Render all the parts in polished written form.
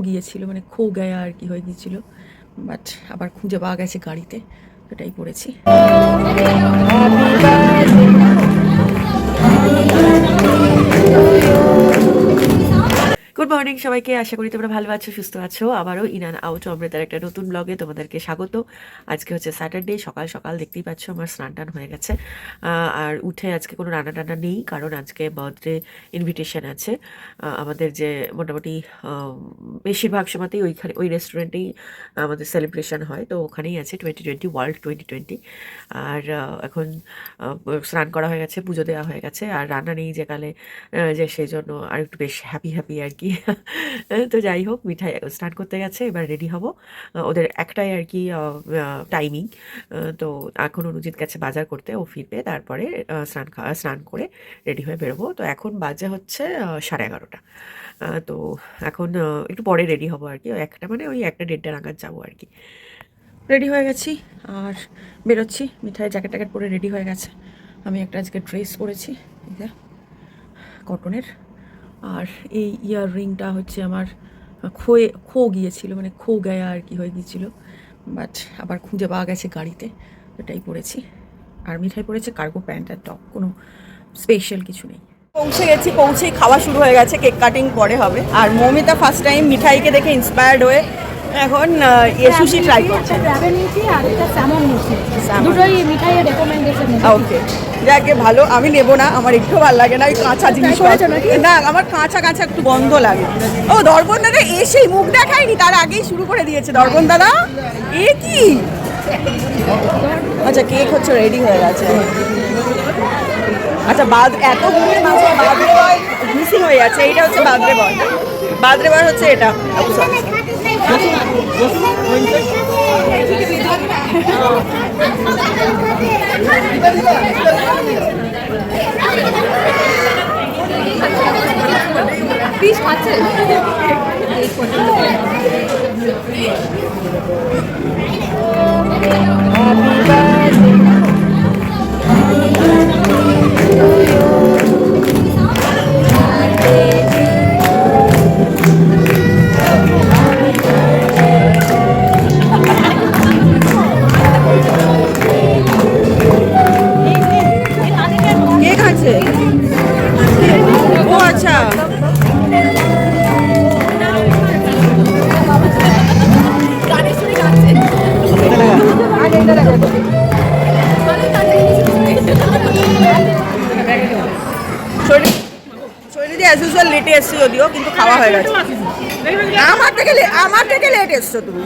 গিয়েছিল, মানে খো গায়া আর কি হয়ে গিয়েছিল, বাট আবার খুঁজে পাওয়া গেছে গাড়িতে, এটাই পড়েছি। গুড মর্নিং সবাইকে, আশা করি তোমরা ভালো আছো, সুস্থ আছো। আবারও ইন অ্যান্ড আউট অমৃতার একটা নতুন ব্লগে তোমাদেরকে স্বাগত। আজকে হচ্ছে স্যাটারডে, সকাল সকাল দেখতেই পাচ্ছ আমার স্নান টান হয়ে গেছে। আর উঠে আজকে কোনো রান্না টান্না নেই, কারণ আজকে বার্থডে ইনভিটেশন আছে। আমাদের যে মোটামুটি বেশিরভাগ সময়তেই ওই রেস্টুরেন্টেই আমাদের সেলিব্রেশন হয়, তো ওখানেই আছে 2020 ওয়ার্ল্ড 2020। আর এখন স্নান করা হয়ে গেছে, পুজো দেওয়া হয়ে গেছে, আর রান্না নেই যে কালে, যে সেই জন্য আর একটু বেশ হ্যাপি হ্যাপি আর কি। তো যাই হোক, মিঠাই স্টার্ট করতে গেছে, এবার রেডি হব। ওদের একটাই আর কি টাইমিং। তো এখন অনুজিৎ গেছে বাজার করতে, ও ফিরবে, তারপরে স্নান করে রেডি হয়ে বেরোবো। তো এখন বাজে হচ্ছে 11:30। তো এখন একটু পরে রেডি হবো আর কি, একটা মানে ওই 1-1:30 নাগাদ যাবো আর কি। রেডি হয়ে গেছি আর বেরোচ্ছি। মিঠাই জ্যাকেট ট্যাকেট পরে রেডি হয়ে গেছে। আমি একটা আজকে ড্রেস পরেছি, কটনের। আর এই ইয়ার রিংটা হচ্ছে আমার খো গিয়েছিল, মানে খো গায়া আর কি হয়ে গিয়েছিল, বাট আবার খুঁজে পাওয়া গেছে গাড়িতে, এটাই পরেছি। আর মিঠাই পরেছে কার্গো প্যান্ট আর টপ, কোনো স্পেশাল কিছু নেই। পৌঁছে গেছি, পৌঁছেই খাওয়া শুরু হয়ে গেছে, কেক কাটিং পরে হবে। আর মৌমিতা ফার্স্ট টাইম মিঠাইকে দেখে ইন্সপায়ার্ড হয়ে এখন সুশি ট্রাই করছে। ওকে, যাকে ভালো, আমি নেবো না, আমার একটু ভালো লাগে না ওই কাঁচা জিনিস। না, আমার কাঁচা কাঁচা একটু গন্ধ লাগে। ও দর্পণ দাদা এসেই মুখ দেখায়নি, তার আগেই শুরু করে দিয়েছে দর্পণ দাদা। এ কি, আচ্ছা কেক হচ্ছে রেডি হয়ে গেছে। আচ্ছা এত গুণের মাঝে বাদরে বয় মিসিং হয়ে যাচ্ছে। এইটা হচ্ছে বাদরে বয়, বাদরে বয় হচ্ছে এটা। পিস খাচ্ছে। কে খাচ্ছে? ও আচ্ছা, শৈলীদি অ্যাজ ইউজুয়াল লেটে এসছো যদিও, কিন্তু খাওয়া হয়ে গেছে। আমার থেকে লেট এসছো তুমি।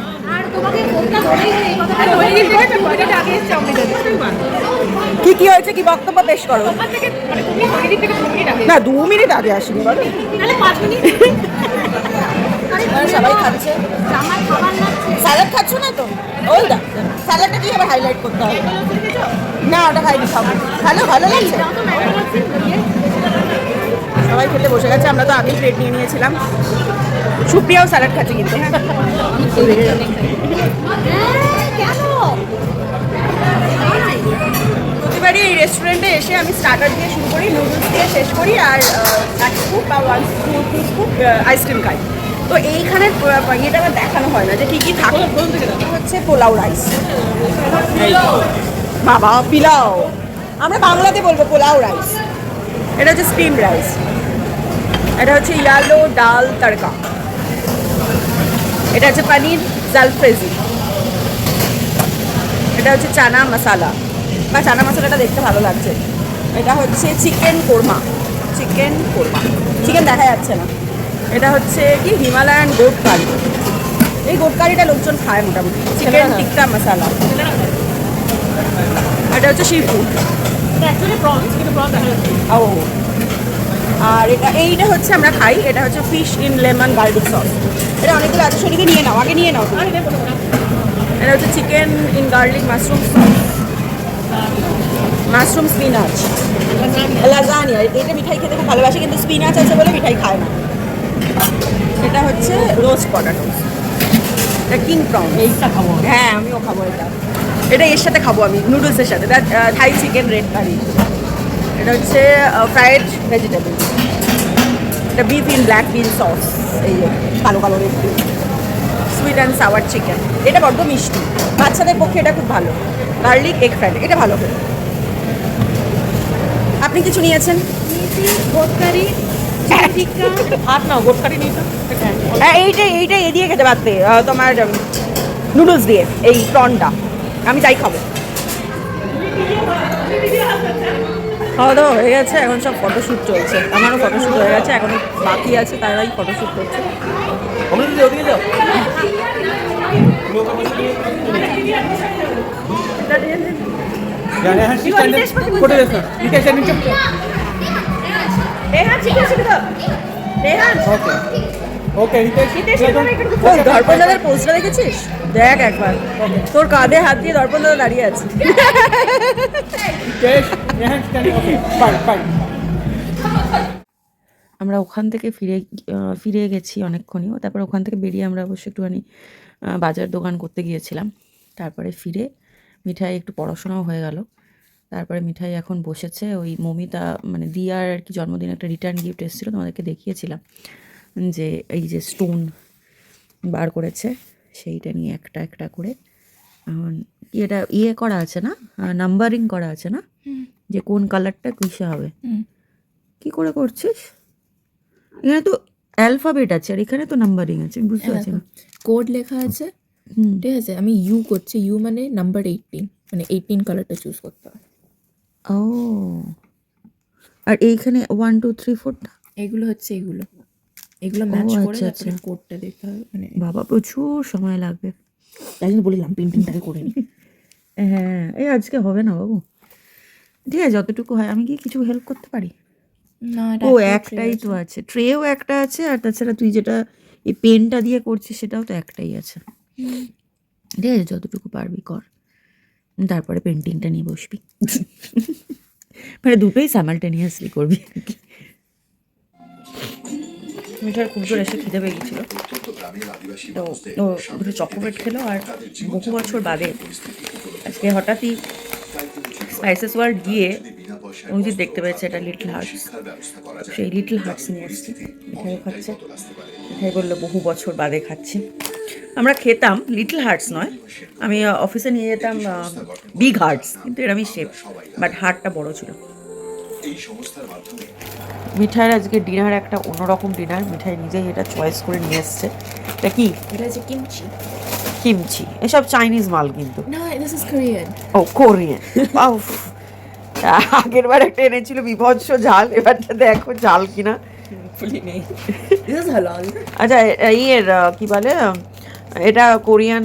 কি কি হয়েছে, কি বক্তব্য পেশ করো? না 2 মিনিট আগে আসিনি, বলো। সবাই খাচ্ছে, স্যালাড খাচ্ছ না তো? ওই দা স্যালাডটা কি আবার হাইলাইট করতে হবে? না ওটা খাইনি, খাবো। ভালো লাগছে। সবাই খেতে বসে গেছে, আমরা তো আগেই প্লেট নিয়ে নিয়েছিলাম। সুপ্রিয়াও স্যালাড খাচ্ছে কিন্তু। প্রতিবারই এই রেস্টুরেন্টে এসে আমি স্টার্টার দিয়ে শুরু করি, নুডলস দিয়ে শেষ করি, আর 1 স্কুপ বা 1-2 স্কুপ আইসক্রিম খাই। তো এইখানের ইয়েটা আমার দেখানো হয় না যে কী কী থাকে। হচ্ছে পোলাও রাইস, বাবা পিলাও, আমরা বাংলাতে বলবো পোলাও রাইস। এটা হচ্ছে স্টিম রাইস। এটা হচ্ছে ইয়ালো ডাল তড়কা। এটা হচ্ছে পনির জালফ্রেজি। এটা হচ্ছে চানা মশালা, বা চানা মশলাটা দেখতে ভালো লাগছে। এটা হচ্ছে চিকেন কোরমা, চিকেন দেখা যাচ্ছে না। এটা হচ্ছে কি হিমালয়ান গোট কারি। এই গোট কারিটা লোকজন খায় মোটামুটি। চিকেন টিক্কা মশালা। এটা হচ্ছে সি ফুড। ও, আর এইটা হচ্ছে আমরা খাই, এটা হচ্ছে fish in lemon garlic sauce. এটা অনেকগুলো আছে, শরীরে নিয়ে নাও, আগে নিয়ে নাও। এটা হচ্ছে chicken in garlic mushroom spinach lasagna. এটা মিঠাই খেতে খুব ভালোবাসে, কিন্তু স্পিনাচ আছে বলে মিঠাই খায় না। এটা হচ্ছে রোস্ট পটাটো। এটা কিং প্রন, এইটা খাবো। হ্যাঁ আমিও খাবো এটা। এটা এর সাথে খাবো আমি, নুডলসের সাথে। Thai chicken red curry. এটা হচ্ছে ফ্রাইড ভেজিটেবল। এটা beef in black bean sauce, এই যে কালো কালো red sweet and sour chicken. এটা বড্ড মিষ্টি, বাচ্চাদের পক্ষে এটা খুব ভালো। গার্লিক এগ ফ্রাইড, এটা ভালো করে। আপনি কিছু নিয়েছেন? গোটকারি টিক্কা ভাত নাও, গোটকারি নিই তো। হ্যাঁ, এইটা এ দিয়ে খেতে পারতে, তোমার নুডলস দিয়ে, এই প্রনটা। আমি তাই খাবো। খাওয়া দাওয়া হয়ে গেছে, এখন সব ফটোশ্যুট চলছে। আমারও ফটোশ্যুট হয়ে গেছে, এখন বাকি আছে, তারাই ফটোশ্যুট করছে। দর্পণ দাদার পোস্টটা দেখেছিস? দেখ একবার, তোর কাঁধে হাত দিয়ে দর্পণ দাদা দাঁড়িয়ে আছে। আমরা ওখান থেকে ফিরে গেছি অনেকক্ষণই। তারপর ওখান থেকে বেরিয়ে আমরা অবশ্যই একটুখানি বাজার দোকান করতে গিয়েছিলাম। তারপরে ফিরে মিঠাই একটু পড়াশোনাও হয়ে গেল। তারপরে মিঠাই এখন বসেছে, ওই মমিতা মানে দিয়ার আর কি জন্মদিনে একটা রিটার্ন গিফট এসেছিলো, তোমাদেরকে দেখিয়েছিলাম যে এই যে স্টোন বার করেছে, সেইটা নিয়ে একটা একটা করে এটা ইয়ে করা আছে না, নাম্বারিং করা আছে না, যে কোন কালারটা কিসে হবে। কি করে করছিস? এখানে তো অ্যালফাবেট আছে আর এখানে তো নাম্বারিং আছে, আমি বুঝতে পারছি না। কোড লেখা আছে, ঠিক আছে। আমি ইউ করছি, ইউ মানে নাম্বার 18, মানে 18 কালারটা চুজ করতে হবে। ও, আর এইখানে 1 2 3 4টা এগুলো হচ্ছে এগুলো ম্যাচ করে আচ্ছা, তারপরে কোডটা দিতে হবে। মানে বাবা প্রচুর সময় লাগবে। তাই জন্য বললাম প্রিন্টিংটাকে করে নি। হ্যাঁ, এই আজকে হবে না বাবু। ঠিক আছে, যতটুকু হয়। আমি কি কিছু হেল্প করতে পারি? না, ও একটাই তো আছে, ট্রেও একটা আছে, আর তাছাড়া তুই যেটা এই পেনটা দিয়ে করছিস সেটাও তো একটাই আছে। ঠিক আছে, যতটুকু পারবি কর, তারপরে পেন্টিংটা নিয়ে বসবি। মানে দুটোই স্যামালটেনিয়াসলি করবি আর কি। মিঠার খুব জোর এসে খিদে পেয়ে গেছিলো, তো ও দুটো চকোলেট খেলো। আর বহু বছর বাদে আজকে হঠাৎই স্পাইসেস ওয়ার্ল্ড গিয়ে অভিজিৎ দেখতে পেয়েছে এটা লিটল হার্টস, সেই লিটল হার্টস নিয়ে এসছে। মিঠাইও খাচ্ছে। মিঠাই বললো বহু বছর বাদে খাচ্ছি। আমরা খেতাম লিটল হার্টস নয়, আমি অফিসে নিয়ে যেতাম বিগ হার্টস, কিন্তু এরমই শেপ, বাট হার্টটা বড় ছিল। মিঠাইয়ের আজকে ডিনার একটা অন্যরকম ডিনার। মিঠাই নিজেই এটা চয়েস করে নিয়ে এসছে। এটা কি? এটা হচ্ছে কিমচি। কিমচি। এসব চাইনিজ মাল কিন্তু। না, দিস ইজ কোরিয়ান। ও, কোরিয়ান। আগের বার একটা এনেছিল বিভৎস ঝাল, এবারটা দেখো ঝাল কিনা। ফুলি নেই। দিস ইজ হালাল। আচ্ছা, ইয়ের কি বলে, এটা কোরিয়ান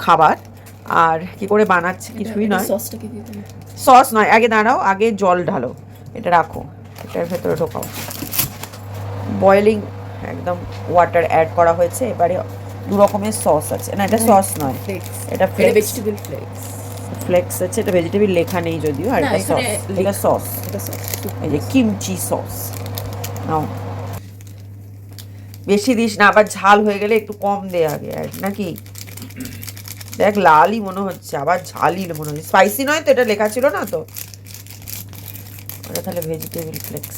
খাবার। আর কি করে বানাচ্ছে কিছুই নয়। সসটাকে দিয়ে দিন। সস নয়, আগে দাঁড়াও, আগে জল ঢালো, এটা রাখো, এটার ভেতরে ঢোকাও। বয়েলিং একদম ওয়াটার অ্যাড করা হয়েছে। এবারে দু রকমের সস আছে, না এটা সস নয়, এটা ভেজিটেবল ফ্লেক্স। ফ্লেক্স আছে। এটা ভেজিটেবল লেখা নেই যদিও, আর এটা সস। এটা সস, এই যে কিমচি সস। নাও, বেশি দিস না, আবার ঝাল হয়ে গেলে একটু কম দে আগে, নাকি? দেখ লালই মনে হচ্ছে, আবার ঝালই মনে হচ্ছে। স্পাইসি নয় তো, এটা লেখা ছিল না তো। ওটা তাহলে ভেজিটেবল ফ্লেক্স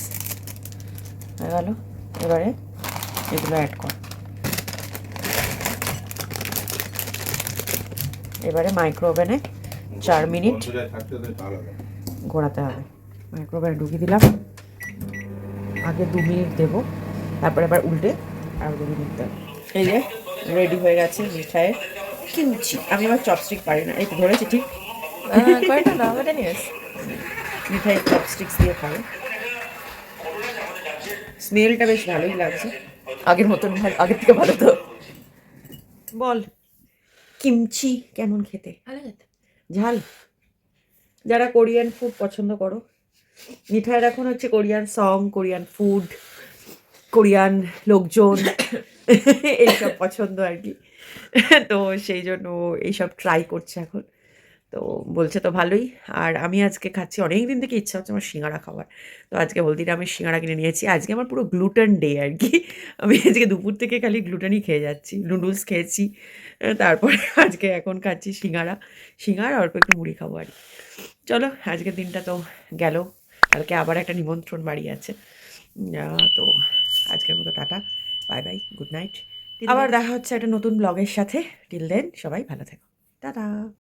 হয়ে গেল। এবারে এগুলো অ্যাড কর। এবারে মাইক্রো ওভেনে 4 মিনিট ঘোরাতে হবে। মাইক্রো ওভেনে ঢুকিয়ে দিলাম। আগে 2 মিনিট দেবো, তারপরে আবার উল্টে আর 2 মিনিট দেবো। এই যে রেডি হয়ে গেছে মিঠাইয়ের কিমচি। আমি আবার চপস্টিক পারি না, এই তো ধরেছি ঠিক। কয়টা দাও, এটা নিয়ে এস। মিঠাই চপস্টিক্স দিয়ে খাবে। স্মেলটা বেশ ভালোই লাগছে, আগের মতন আগের থেকে ভালো তো। বল, কিমচি কেমন খেতে? ঝাল? যারা কোরিয়ান ফুড পছন্দ করো, মিঠাইয়ের এখন হচ্ছে Korean song, Korean food, Korean লোকজন এইসব পছন্দ আর কি। তো সেই জন্য এইসব ট্রাই করছে এখন। তো বলছে তো ভালোই। আর আমি আজকে খাচ্ছি, অনেক দিন থেকে ইচ্ছা হচ্ছে আমার সিঙ্গাড়া খাবার। তো আজকে বলতে আমি সিঙ্গাড়া কিনে নিয়েছি। আজকে আমার পুরো গ্লুটেন ডে আর কি। আমি আজকে দুপুর থেকে খালি গ্লুটেনই খেয়ে যাচ্ছি। নুডলস খেয়েছি, তারপরে আজকে এখন খাচ্ছি সিঙ্গাড়া অল্প একটু মুড়ি খাবো আর কি। চলো, আজকের দিনটা তো গেল। কালকে আবার একটা নিমন্ত্রণ বাড়ি আছে, তো আজকের মতো tata, bye bye, good night. আবার দেখা হচ্ছে একটা নতুন ব্লগের সাথে। টিল দেন সবাই ভালো থেকো, টাটা।